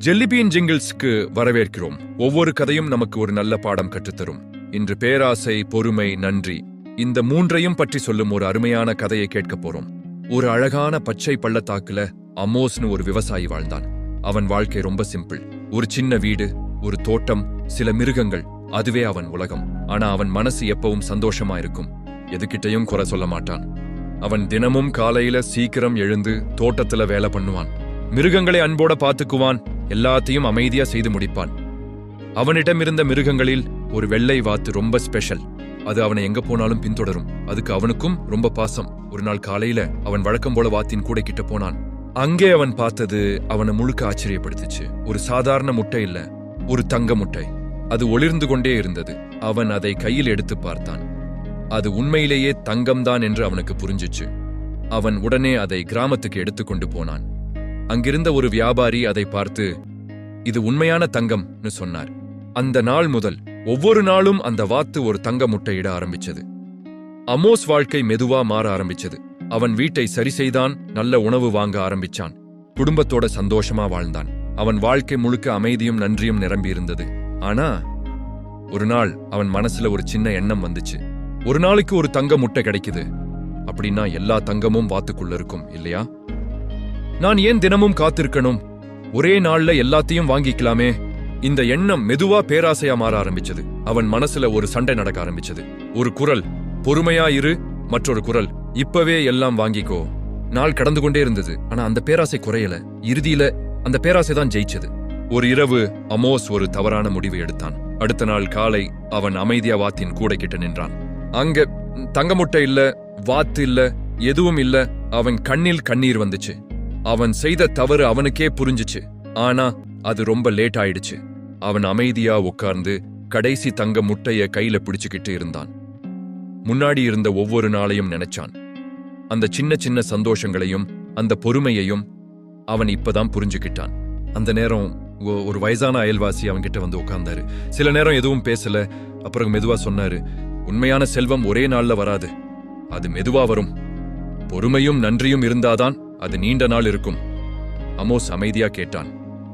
Jellybean ஜிங்கிள்ஸ்க்கு வரவேற்கிறோம். ஒவ்வொரு கதையும் நமக்கு ஒரு நல்ல பாடம் கற்றுத்தரும். இன்று பேராசை, பொறுமை, நன்றி இந்த மூன்றையும் பற்றி சொல்லும் ஒரு அருமையான கதையை கேட்கப் போறோம். ஒரு அழகான பச்சை பள்ளத்தாக்குல அமோஸ்னு ஒரு விவசாயி வாழ்ந்தான். அவன் வாழ்க்கை ரொம்ப சிம்பிள். ஒரு சின்ன வீடு, ஒரு தோட்டம், சில மிருகங்கள், அதுவே அவன் உலகம். ஆனா அவன் மனசு எப்பவும் சந்தோஷமா இருக்கும். எதுகிட்டையும் குறை சொல்ல மாட்டான். அவன் தினமும் காலையில சீக்கிரம் எழுந்து தோட்டத்துல வேலை பண்ணுவான். மிருகங்களை அன்போட பாத்துக்குவான். எல்லாத்தையும் அமைதியா செய்து முடிப்பான். அவனிடம் இருந்த மிருகங்களில் ஒரு வெள்ளை வாத்து ரொம்ப ஸ்பெஷல். அது அவனை எங்க போனாலும் பின்தொடரும். அதுக்கு அவனுக்கும் ரொம்ப பாசம். ஒரு நாள் காலையில அவன் வழக்கம் போல வாத்தின் கூட கிட்ட போனான். அங்கே அவன் பார்த்தது அவனை முழுக்க ஆச்சரியப்படுத்துச்சு. ஒரு சாதாரண முட்டை இல்ல, ஒரு தங்க முட்டை. அது ஒளிர்ந்து கொண்டே இருந்தது. அவன் அதை கையில் எடுத்து பார்த்தான். அது உண்மையிலேயே தங்கம்தான் என்று அவனுக்கு புரிஞ்சிச்சு. அவன் உடனே அதை கிராமத்துக்கு எடுத்துக்கொண்டு போனான். அங்கிருந்த ஒரு வியாபாரி அதை பார்த்து, இது உண்மையான தங்கம்னு சொன்னார். அந்த நாள் முதல் ஒவ்வொரு நாளும் அந்த வாத்து ஒரு தங்க முட்டையிட ஆரம்பிச்சது. அமோஸ் வாழ்க்கை மெதுவா மாற ஆரம்பிச்சது. அவன் வீட்டை சரி செய்தான், நல்ல உணவு வாங்க ஆரம்பிச்சான், குடும்பத்தோட சந்தோஷமா வாழ்ந்தான். அவன் வாழ்க்கை முழுக்க அமைதியும் நன்றியும் நிரம்பியிருந்தது. ஆனா ஒரு நாள் அவன் மனசுல ஒரு சின்ன எண்ணம் வந்துச்சு. ஒரு நாளைக்கு ஒரு தங்க முட்டை கிடைக்குது அப்படின்னா எல்லா தங்கமும் வாத்துக்குள்ள இருக்கும் இல்லையா? நான் ஏன் தினமும் காத்திருக்கணும்? ஒரே நாள்ல எல்லாத்தையும் வாங்கிக்கலாமே. இந்த எண்ணம் மெதுவா பேராசையா மாற ஆரம்பிச்சது. அவன் மனசுல ஒரு சண்டை நடக்க ஆரம்பிச்சது. ஒரு குரல், பொறுமையா இரு. மற்றொரு குரல், இப்பவே எல்லாம் வாங்கிக்கோ. நாள் கடந்து கொண்டே இருந்தது. ஆனா அந்த பேராசை குறையல. இறுதியில அந்த பேராசை தான் ஜெயிச்சது. ஒரு இரவு அமோஸ் ஒரு தவறான முடிவு எடுத்தான். அடுத்த நாள் காலை அவன் அமைதியா வாத்தின் கூடை கிட்ட நின்றான். அங்க தங்க முட்டை இல்ல, வாத்து இல்ல, எதுவும் இல்ல. அவன் கண்ணில் கண்ணீர் வந்துச்சு. அவன் செய்த தவறு அவனுக்கே புரிஞ்சிச்சு. ஆனா அது ரொம்ப லேட் ஆயிடுச்சு. அவன் அமைதியா உட்கார்ந்து கடைசி தங்க முட்டைய கையில பிடிச்சுக்கிட்டு இருந்தான். முன்னாடி இருந்த ஒவ்வொரு நாளையும் நினைச்சான். அந்த சின்ன சின்ன சந்தோஷங்களையும் அந்த பொறுமையையும் அவன் இப்பதான் புரிஞ்சுக்கிட்டான். அந்த நேரம் ஒரு வயசான அயல்வாசி அவன்கிட்ட வந்து உட்கார்ந்தாரு. சில நேரம் எதுவும் பேசல. அப்புறம் மெதுவா சொன்னாரு, உண்மையான செல்வம் ஒரே நாள்ல வராது, அது மெதுவா வரும். பொறுமையும் நன்றியும் இருந்தாதான் அது நீண்ட நாள் இருக்கும். அமோஸ் அமைதியா கேட்டான்.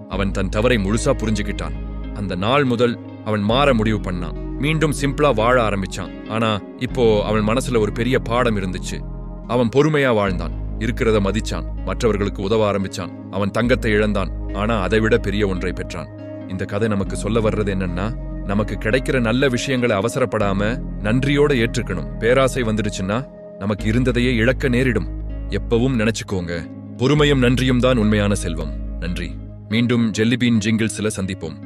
அவன் தன் தவறை முழுசா புரிஞ்சுக்கிட்டான். அந்த நாள் முதல் அவன் மாற முடிவு பண்ணான். மீண்டும் சிம்பிளா வாழ ஆரம்பிச்சான். ஆனா இப்போ அவன் மனசுல ஒரு பெரிய பாடம் இருந்துச்சு. அவன் பொறுமையா வாழ்ந்தான், இருக்கிறத மதிச்சான், மற்றவர்களுக்கு உதவ ஆரம்பிச்சான். அவன் தங்கத்தை இழந்தான், ஆனா அதைவிட பெரிய ஒன்றை பெற்றான். இந்த கதை நமக்கு சொல்ல வர்றது என்னன்னா, நமக்கு கிடைக்கிற நல்ல விஷயங்களை அவசரப்படாம நன்றியோட ஏற்றுக்கணும். பேராசை வந்துடுச்சுன்னா நமக்கு இருந்ததையே இழக்க நேரிடும். எப்பவும் நினைச்சுக்கோங்க, பொறுமையும் நன்றியும் தான் உண்மையான செல்வம். நன்றி. மீண்டும் ஜெல்லிபீன் ஜிங்கிள்ஸ்ல சந்திப்போம்.